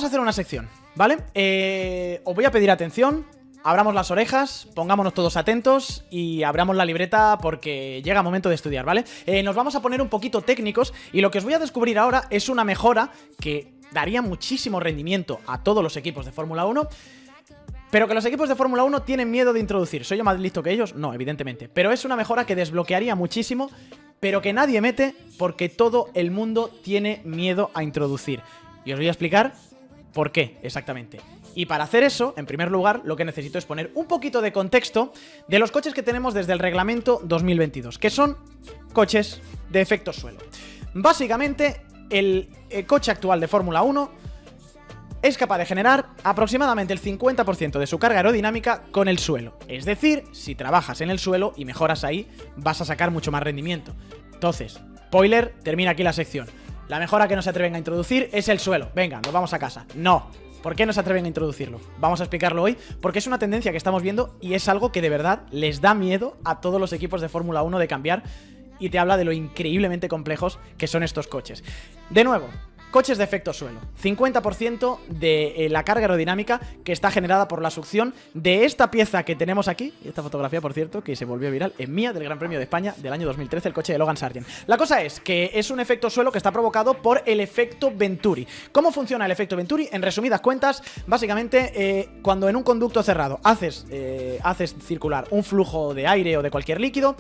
Vamos a hacer una sección, ¿vale? Os voy a pedir atención, abramos las orejas, pongámonos todos atentos y abramos la libreta porque llega el momento de estudiar, ¿vale? Nos vamos a poner un poquito técnicos y lo que os voy a descubrir ahora es una mejora que daría muchísimo rendimiento a todos los equipos de Fórmula 1, pero que los equipos de Fórmula 1 tienen miedo de introducir. ¿Soy yo más listo que ellos? No, evidentemente. Pero es una mejora que desbloquearía muchísimo, pero que nadie mete porque todo el mundo tiene miedo a introducir. Y os voy a explicar por qué exactamente. Y para hacer eso, en primer lugar, lo que necesito es poner un poquito de contexto de los coches que tenemos desde el reglamento 2022, que son coches de efecto suelo. Básicamente, el coche actual de Fórmula 1 es capaz de generar aproximadamente el 50% de su carga aerodinámica con el suelo. Es decir, si trabajas en el suelo y mejoras ahí, vas a sacar mucho más rendimiento. Entonces, spoiler, termina aquí la sección. La mejora que no se atreven a introducir es el suelo. Venga, nos vamos a casa. No. ¿Por qué no se atreven a introducirlo? Vamos a explicarlo hoy, porque es una tendencia que estamos viendo y es algo que de verdad les da miedo a todos los equipos de Fórmula 1 de cambiar, y te habla de lo increíblemente complejos que son estos coches. De nuevo, coches de efecto suelo. 50% de la carga aerodinámica que está generada por la succión de esta pieza que tenemos aquí. Y esta fotografía, por cierto, que se volvió viral, es mía, del Gran Premio de España del año 2013, el coche de Logan Sargent. La cosa es que es un efecto suelo que está provocado por el efecto Venturi. ¿Cómo funciona el efecto Venturi? En resumidas cuentas, básicamente, cuando en un conducto cerrado haces circular un flujo de aire o de cualquier líquido,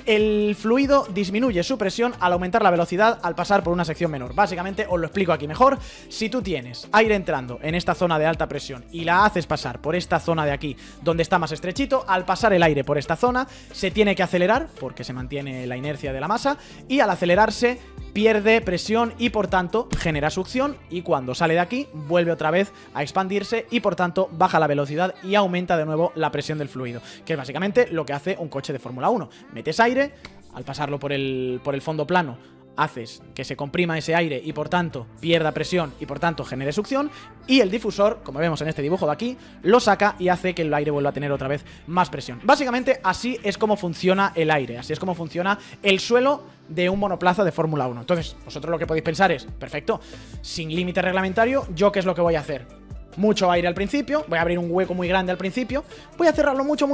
el fluido disminuye su presión al aumentar la velocidad al pasar por una sección menor. Básicamente, os lo explico aquí mejor. Si tú tienes aire entrando en esta zona de alta presión y la haces pasar por esta zona de aquí, donde está más estrechito, al pasar el aire por esta zona, se tiene que acelerar, porque se mantiene la inercia de la masa, y al acelerarse pierde presión y por tanto genera succión, y cuando sale de aquí vuelve otra vez a expandirse y por tanto baja la velocidad y aumenta de nuevo la presión del fluido, que es básicamente lo que hace un coche de Fórmula 1. Metes aire, al pasarlo por el fondo plano haces que se comprima ese aire y por tanto pierda presión y por tanto genere succión, y el difusor, como vemos en este dibujo de aquí, lo saca y hace que el aire vuelva a tener otra vez más presión. Básicamente así es como funciona el aire, así es como funciona el suelo de un monoplaza de Fórmula 1. Entonces, vosotros lo que podéis pensar es, perfecto, sin límite reglamentario, ¿yo qué es lo que voy a hacer? Mucho aire al principio, voy a abrir un hueco muy grande al principio, voy a cerrarlo mucho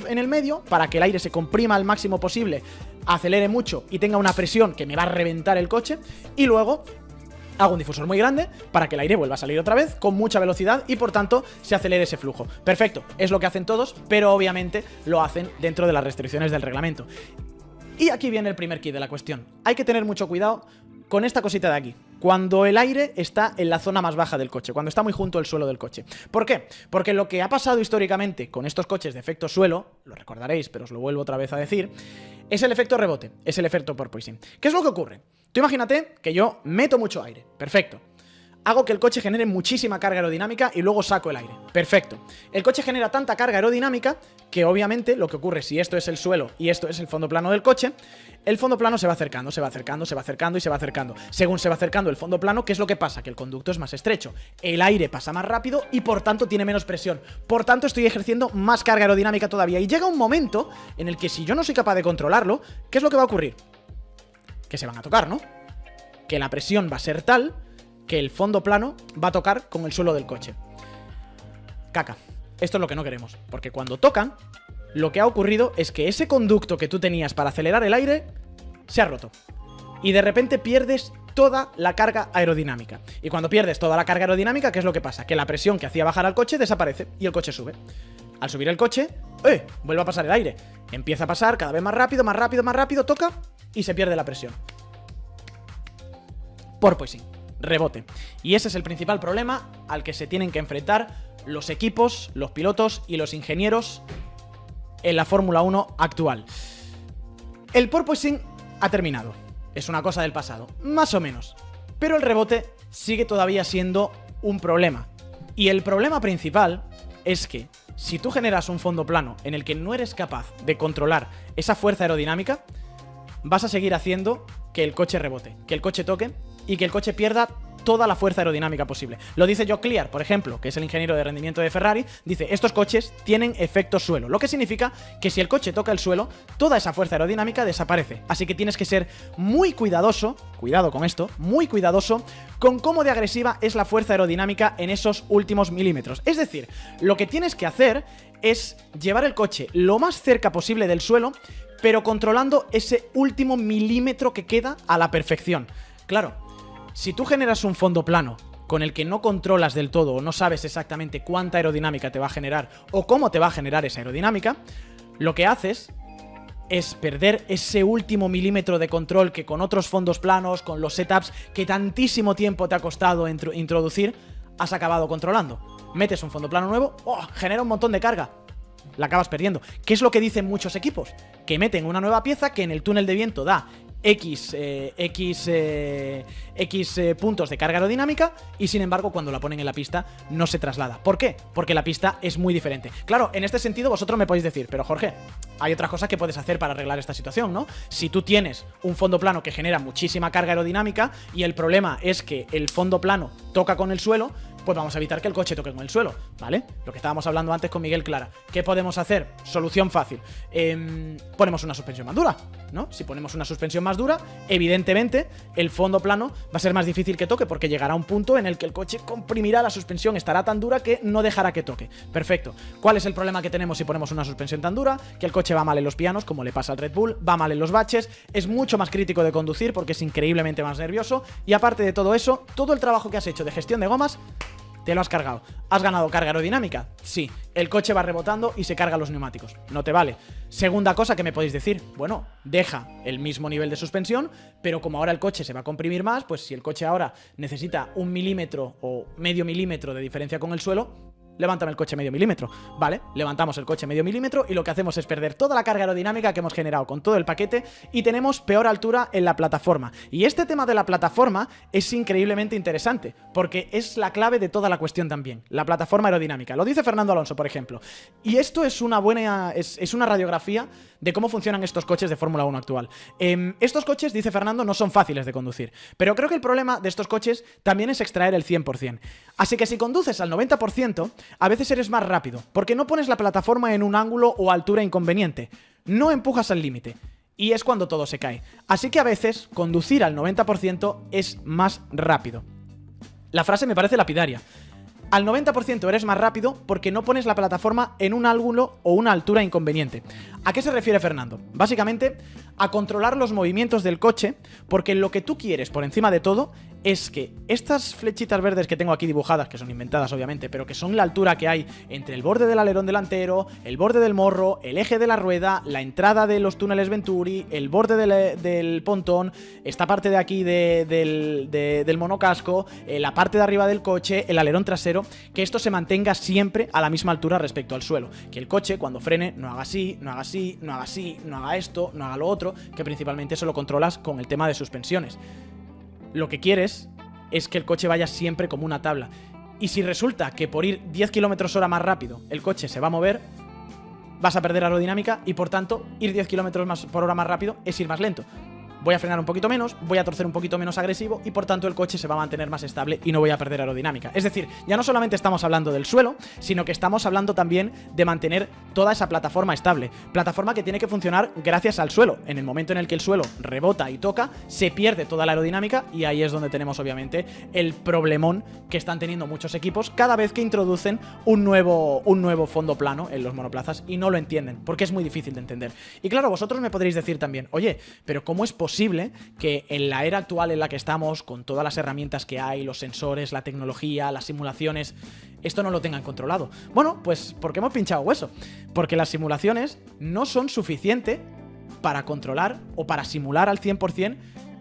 en el medio para que el aire se comprima al máximo posible, acelere mucho y tenga una presión que me va a reventar el coche, y luego hago un difusor muy grande para que el aire vuelva a salir otra vez con mucha velocidad y por tanto se acelere ese flujo. Perfecto, es lo que hacen todos, pero obviamente lo hacen dentro de las restricciones del reglamento. Y aquí viene el primer kit de la cuestión. Hay que tener mucho cuidado con esta cosita de aquí, cuando el aire está en la zona más baja del coche, cuando está muy junto al suelo del coche. ¿Por qué? Porque lo que ha pasado históricamente con estos coches de efecto suelo, lo recordaréis, pero os lo vuelvo otra vez a decir, es el efecto rebote, es el efecto porpoising. ¿Qué es lo que ocurre? Tú imagínate que yo meto mucho aire, perfecto. Hago que el coche genere muchísima carga aerodinámica y luego saco el aire. Perfecto. El coche genera tanta carga aerodinámica que obviamente lo que ocurre, si esto es el suelo y esto es el fondo plano del coche, el fondo plano se va acercando, se va acercando, se va acercando y se va acercando. Según se va acercando el fondo plano, ¿qué es lo que pasa? Que el conducto es más estrecho, el aire pasa más rápido y por tanto tiene menos presión. Por tanto estoy ejerciendo más carga aerodinámica todavía. Y llega un momento en el que si yo no soy capaz de controlarlo, ¿qué es lo que va a ocurrir? Que se van a tocar, ¿no? Que la presión va a ser tal que el fondo plano va a tocar con el suelo del coche. Caca. Esto es lo que no queremos, porque cuando tocan, lo que ha ocurrido es que ese conducto que tú tenías para acelerar el aire se ha roto. Y de repente pierdes toda la carga aerodinámica. Y cuando pierdes toda la carga aerodinámica, ¿qué es lo que pasa? Que la presión que hacía bajar al coche desaparece y el coche sube. Al subir el coche, vuelve a pasar el aire. Empieza a pasar cada vez más rápido, más rápido, más rápido, toca y se pierde la presión. Porpoising. Rebote. Y ese es el principal problema al que se tienen que enfrentar los equipos, los pilotos y los ingenieros en la Fórmula 1 actual. El porpoising ha terminado. Es una cosa del pasado, más o menos. Pero el rebote sigue todavía siendo un problema. Y el problema principal es que si tú generas un fondo plano en el que no eres capaz de controlar esa fuerza aerodinámica, vas a seguir haciendo que el coche rebote, que el coche toque y que el coche pierda toda la fuerza aerodinámica posible. Lo dice Jock Clear, por ejemplo, que es el ingeniero de rendimiento de Ferrari, dice, estos coches tienen efecto suelo, lo que significa que si el coche toca el suelo, toda esa fuerza aerodinámica desaparece. Así que tienes que ser muy cuidadoso, cuidado con esto, muy cuidadoso con cómo de agresiva es la fuerza aerodinámica en esos últimos milímetros. Es decir, lo que tienes que hacer es llevar el coche lo más cerca posible del suelo, pero controlando ese último milímetro que queda a la perfección. Claro, si tú generas un fondo plano con el que no controlas del todo o no sabes exactamente cuánta aerodinámica te va a generar o cómo te va a generar esa aerodinámica, lo que haces es perder ese último milímetro de control que con otros fondos planos, con los setups que tantísimo tiempo te ha costado introducir, has acabado controlando. Metes un fondo plano nuevo, genera un montón de carga, la acabas perdiendo. ¿Qué es lo que dicen muchos equipos? Que meten una nueva pieza que en el túnel de viento da X puntos de carga aerodinámica y sin embargo cuando la ponen en la pista no se traslada. ¿Por qué? Porque la pista es muy diferente. Claro, en este sentido vosotros me podéis decir, pero Jorge, hay otras cosas que puedes hacer para arreglar esta situación, ¿no? Si tú tienes un fondo plano que genera muchísima carga aerodinámica y el problema es que el fondo plano toca con el suelo, pues vamos a evitar que el coche toque con el suelo, ¿vale? Lo que estábamos hablando antes con Miguel Clara. ¿Qué podemos hacer? Solución fácil. Ponemos una suspensión más dura, ¿no? Si ponemos una suspensión más dura, evidentemente el fondo plano va a ser más difícil que toque porque llegará a un punto en el que el coche comprimirá la suspensión, estará tan dura que no dejará que toque. Perfecto. ¿Cuál es el problema que tenemos si ponemos una suspensión tan dura? Que el coche va mal en los pianos, como le pasa al Red Bull, va mal en los baches, es mucho más crítico de conducir porque es increíblemente más nervioso y aparte de todo eso, todo el trabajo que has hecho de gestión de gomas te lo has cargado. ¿Has ganado carga aerodinámica? Sí. El coche va rebotando y se carga los neumáticos. No te vale. Segunda cosa que me podéis decir, bueno, deja el mismo nivel de suspensión, pero como ahora el coche se va a comprimir más, pues si el coche ahora necesita 1 milímetro o medio milímetro de diferencia con el suelo, levántame el coche medio milímetro. Vale, levantamos el coche medio milímetro y lo que hacemos es perder toda la carga aerodinámica que hemos generado con todo el paquete y tenemos peor altura en la plataforma. Y este tema de la plataforma es increíblemente interesante porque es la clave de toda la cuestión también, la plataforma aerodinámica. Lo dice Fernando Alonso, por ejemplo. Y esto es una buena, es una radiografía de cómo funcionan estos coches de Fórmula 1 actual. Estos coches, dice Fernando, no son fáciles de conducir, pero creo que el problema de estos coches también es extraer el 100%. Así que si conduces al 90%, a veces eres más rápido, porque no pones la plataforma en un ángulo o altura inconveniente, no empujas al límite, y es cuando todo se cae. Así que a veces, conducir al 90% es más rápido. La frase me parece lapidaria. Al 90% eres más rápido porque no pones la plataforma en un ángulo o una altura inconveniente. ¿A qué se refiere Fernando? Básicamente, a controlar los movimientos del coche, porque lo que tú quieres, por encima de todo, es que estas flechitas verdes que tengo aquí dibujadas, que son inventadas obviamente, pero que son la altura que hay entre el borde del alerón delantero, el borde del morro, el eje de la rueda, la entrada de los túneles Venturi, el borde del pontón, esta parte de aquí del monocasco, la parte de arriba del coche, el alerón trasero, que esto se mantenga siempre a la misma altura respecto al suelo. Que el coche, cuando frene, no haga así, no haga así, no haga así, no haga esto, no haga lo otro, que principalmente eso lo controlas con el tema de suspensiones. Lo que quieres es que el coche vaya siempre como una tabla. Y si resulta que por ir 10 km/h más rápido el coche se va a mover, vas a perder aerodinámica y por tanto ir 10 km/h más rápido es ir más lento. Voy a frenar un poquito menos, voy a torcer un poquito menos agresivo y por tanto el coche se va a mantener más estable y no voy a perder aerodinámica. Es decir, ya no solamente estamos hablando del suelo, sino que estamos hablando también de mantener toda esa plataforma estable. Plataforma que tiene que funcionar gracias al suelo. En el momento en el que el suelo rebota y toca, se pierde toda la aerodinámica y ahí es donde tenemos obviamente el problemón que están teniendo muchos equipos cada vez que introducen un nuevo fondo plano en los monoplazas y no lo entienden, porque es muy difícil de entender. Y claro, vosotros me podréis decir también, oye, pero ¿cómo es posible que en la era actual en la que estamos, con todas las herramientas que hay, los sensores, la tecnología, las simulaciones, esto no lo tengan controlado? Bueno, pues porque hemos pinchado hueso. Porque las simulaciones no son suficientes para controlar o para simular al 100%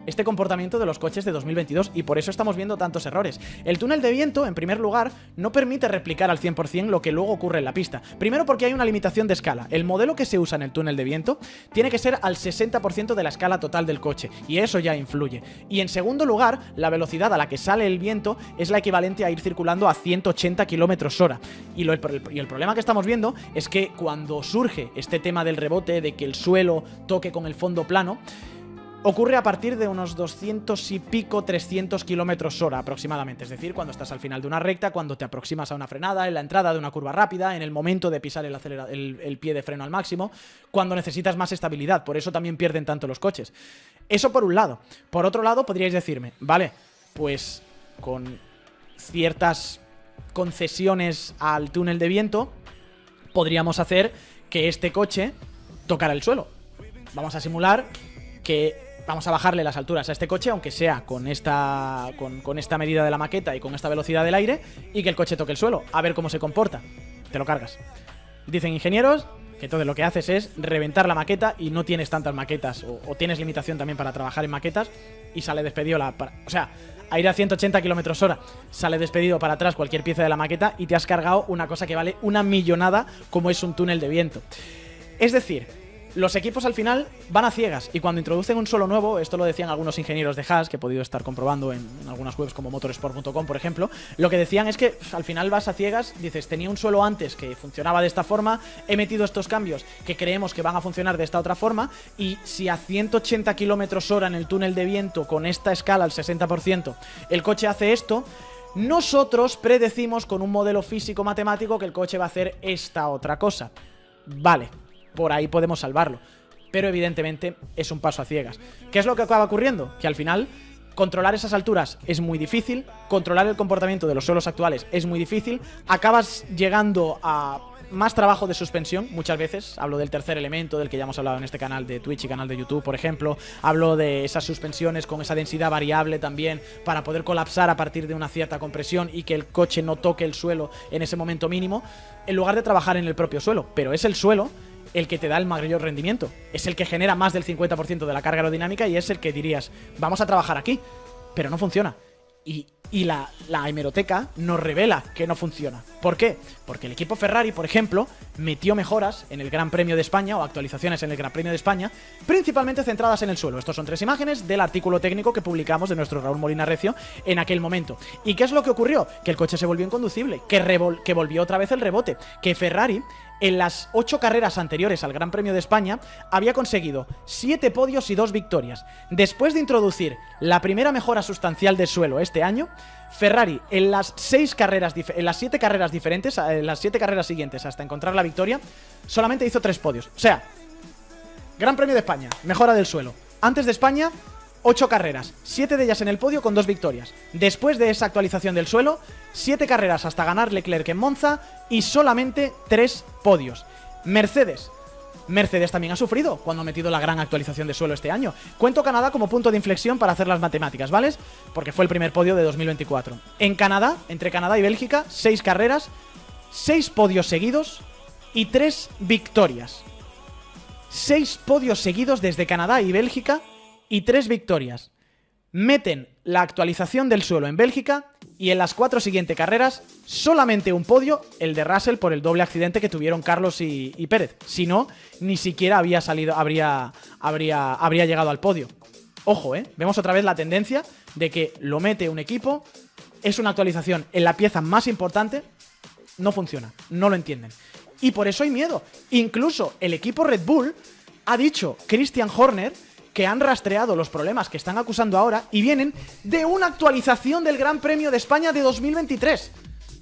este comportamiento de los coches de 2022 y por eso estamos viendo tantos errores. El túnel de viento, en primer lugar, no permite replicar al 100% lo que luego ocurre en la pista. Primero porque hay una limitación de escala. El modelo que se usa en el túnel de viento tiene que ser al 60% de la escala total del coche y eso ya influye. Y en segundo lugar, la velocidad a la que sale el viento es la equivalente a ir circulando a 180 km/h. Y el problema que estamos viendo es que cuando surge este tema del rebote, de que el suelo toque con el fondo plano, ocurre a partir de unos 200 y pico, 300 kilómetros hora aproximadamente. Es decir, cuando estás al final de una recta, cuando te aproximas a una frenada, en la entrada de una curva rápida, en el momento de pisar el pie de freno al máximo, cuando necesitas más estabilidad. Por eso también pierden tanto los coches. Eso por un lado. Por otro lado, podríais decirme, vale, pues con ciertas concesiones al túnel de viento, podríamos hacer que este coche tocara el suelo. Vamos a simular que vamos a bajarle las alturas a este coche, aunque sea con esta medida de la maqueta y con esta velocidad del aire, y que el coche toque el suelo, a ver cómo se comporta. Te lo cargas. Dicen ingenieros que entonces lo que haces es reventar la maqueta y no tienes tantas maquetas, o tienes limitación también para trabajar en maquetas, y sale despedido o sea, a ir a 180 km hora, sale despedido para atrás cualquier pieza de la maqueta y te has cargado una cosa que vale una millonada como es un túnel de viento. Es decir, los equipos al final van a ciegas, y cuando introducen un suelo nuevo, esto lo decían algunos ingenieros de Haas, que he podido estar comprobando en algunas webs como motorsport.com, por ejemplo, lo que decían es que al final vas a ciegas, dices, tenía un suelo antes que funcionaba de esta forma, he metido estos cambios que creemos que van a funcionar de esta otra forma, y si a 180 km hora en el túnel de viento, con esta escala al 60%, el coche hace esto, nosotros predecimos con un modelo físico-matemático que el coche va a hacer esta otra cosa. Vale, por ahí podemos salvarlo, pero evidentemente es un paso a ciegas. ¿Qué es lo que acaba ocurriendo? Que al final controlar esas alturas es muy difícil, controlar el comportamiento de los suelos actuales es muy difícil, acabas llegando a más trabajo de suspensión muchas veces. Hablo del tercer elemento, del que ya hemos hablado en este canal de Twitch y canal de YouTube, por ejemplo. Hablo de esas suspensiones con esa densidad variable también, para poder colapsar a partir de una cierta compresión y que el coche no toque el suelo en ese momento mínimo, en lugar de trabajar en el propio suelo. Pero es el suelo el que te da el mayor rendimiento, es el que genera más del 50% de la carga aerodinámica, y es el que dirías, vamos a trabajar aquí, pero no funciona. Y la hemeroteca nos revela que no funciona. ¿Por qué? Porque el equipo Ferrari, por ejemplo, metió mejoras en el Gran Premio de España, o actualizaciones en el Gran Premio de España, principalmente centradas en el suelo. Estos son 3 imágenes del artículo técnico que publicamos de nuestro Raúl Molina Recio en aquel momento. ¿Y qué es lo que ocurrió? Que el coche se volvió inconducible, que volvió otra vez el rebote, que Ferrari, en las 8 carreras anteriores al Gran Premio de España, había conseguido 7 podios y 2 victorias. Después de introducir la primera mejora sustancial de suelo este año, Ferrari en las 7 carreras diferentes, en las 7 carreras siguientes hasta encontrar la victoria, solamente hizo 3 podios. O sea, Gran Premio de España, mejora del suelo. Antes de España, 8 carreras, 7 de ellas en el podio con 2 victorias. Después de esa actualización del suelo, 7 carreras hasta ganar Leclerc en Monza y solamente 3 podios. Mercedes también ha sufrido cuando ha metido la gran actualización de suelo este año. Cuento Canadá como punto de inflexión para hacer las matemáticas, ¿vale? Porque fue el primer podio de 2024. En Canadá, entre Canadá y Bélgica, 6 carreras, 6 podios seguidos y 3 victorias. 6 podios seguidos desde Canadá y Bélgica y 3 victorias. Meten la actualización del suelo en Bélgica y en las 4 siguientes carreras solamente un podio, el de Russell, por el doble accidente que tuvieron Carlos y Pérez. Si no, ni siquiera habría llegado al podio. Ojo, vemos otra vez la tendencia de que lo mete un equipo, es una actualización en la pieza más importante, no funciona, no lo entienden. Y por eso hay miedo. Incluso el equipo Red Bull ha dicho, Christian Horner, que han rastreado los problemas que están acusando ahora y vienen de una actualización del Gran Premio de España de 2023.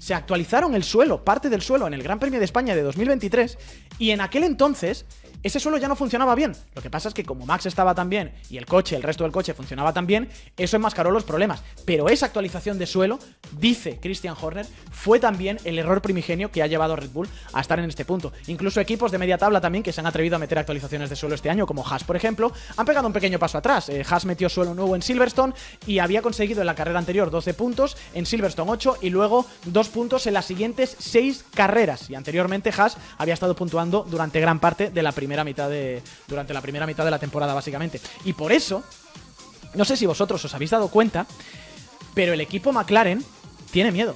Se actualizaron el suelo, parte del suelo, en el Gran Premio de España de 2023, y en aquel entonces ese suelo ya no funcionaba bien. Lo que pasa es que como Max estaba tan bien y el resto del coche funcionaba tan bien, eso enmascaró los problemas. Pero esa actualización de suelo, dice Christian Horner, fue también el error primigenio que ha llevado a Red Bull a estar en este punto. Incluso equipos de media tabla también que se han atrevido a meter actualizaciones de suelo este año, como Haas, por ejemplo, han pegado un pequeño paso atrás. Haas metió suelo nuevo en Silverstone y había conseguido en la carrera anterior 12 puntos, en Silverstone 8 y luego 2 puntos en las siguientes 6 carreras. Y anteriormente Haas había estado puntuando durante gran parte de la primera mitad de la temporada, básicamente. Y por eso, no sé si vosotros os habéis dado cuenta, pero el equipo McLaren tiene miedo.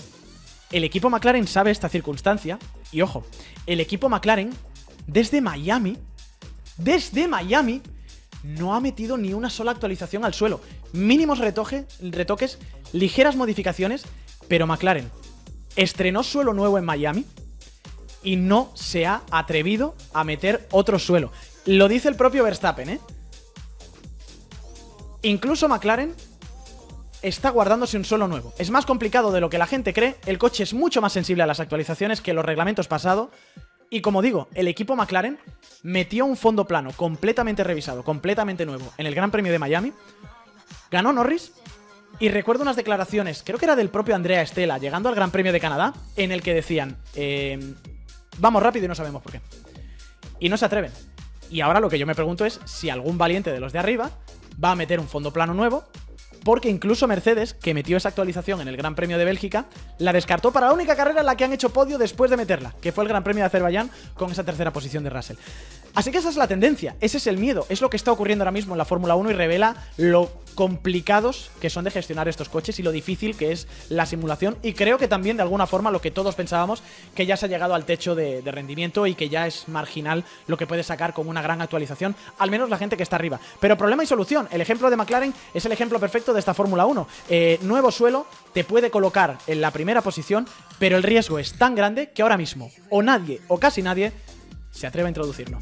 El equipo McLaren sabe esta circunstancia. Y ojo, el equipo McLaren desde Miami no ha metido ni una sola actualización al suelo. Mínimos retoques, ligeras modificaciones, pero McLaren estrenó suelo nuevo en Miami y no se ha atrevido a meter otro suelo. Lo dice el propio Verstappen, Incluso McLaren está guardándose un suelo nuevo. Es más complicado de lo que la gente cree, el coche es mucho más sensible a las actualizaciones que los reglamentos pasados. Y como digo, el equipo McLaren metió un fondo plano completamente revisado, completamente nuevo, en el Gran Premio de Miami. Ganó Norris. Y recuerdo unas declaraciones, creo que era del propio Andrea Stella, llegando al Gran Premio de Canadá, en el que decían, vamos rápido y no sabemos por qué. Y no se atreven. Y ahora lo que yo me pregunto es si algún valiente de los de arriba va a meter un fondo plano nuevo, porque incluso Mercedes, que metió esa actualización en el Gran Premio de Bélgica, la descartó para la única carrera en la que han hecho podio después de meterla, que fue el Gran Premio de Azerbaiyán con esa tercera posición de Russell. Así que esa es la tendencia, ese es el miedo, es lo que está ocurriendo ahora mismo en la Fórmula 1 y revela lo complicados que son de gestionar estos coches y lo difícil que es la simulación, y creo que también de alguna forma lo que todos pensábamos, que ya se ha llegado al techo de rendimiento y que ya es marginal lo que puede sacar con una gran actualización, al menos la gente que está arriba. Pero problema y solución, el ejemplo de McLaren es el ejemplo perfecto de esta Fórmula 1. Nuevo suelo te puede colocar en la primera posición, pero el riesgo es tan grande que ahora mismo o nadie o casi nadie se atreve a introducirlo.